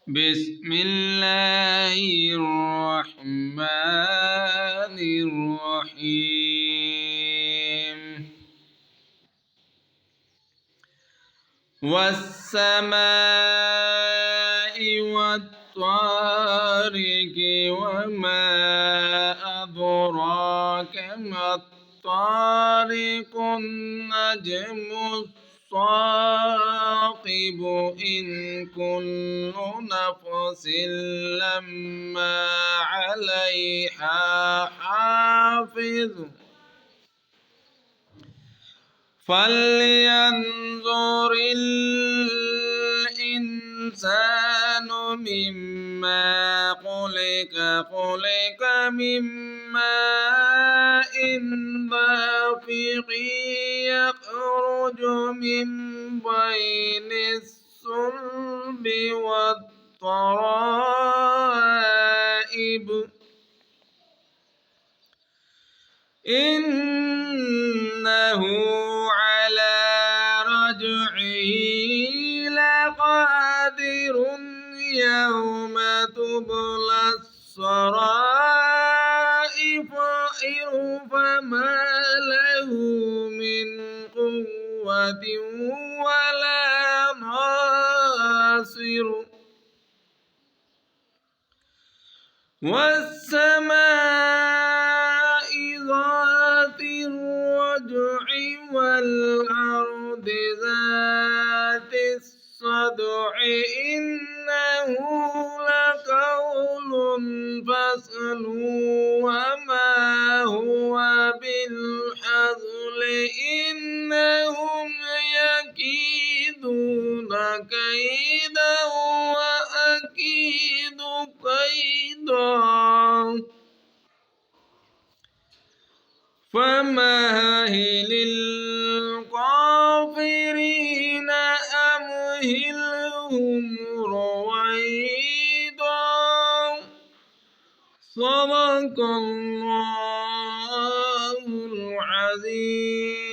بسم الله الرحمن الرحيم والسماء والطارق وما أدراك ما الطارق النجم الثاقب إن كل نفس لما عليها حافظ فلينظر الإنسان مما خلق من ماء دافق يخرج من بين الصلب والترائب إنه على رجعه لقادر يوم تبلى السرائر فما له من قوة ولا ناصر والسماء ذات الرجع والأرض ذات الصدع إنه لقول فصل وما هو بالحزل إنهم يكيدون كيدا وأكيد كيدا فمهل الكافرين أمهلهم رويدا صدق الله العظيم.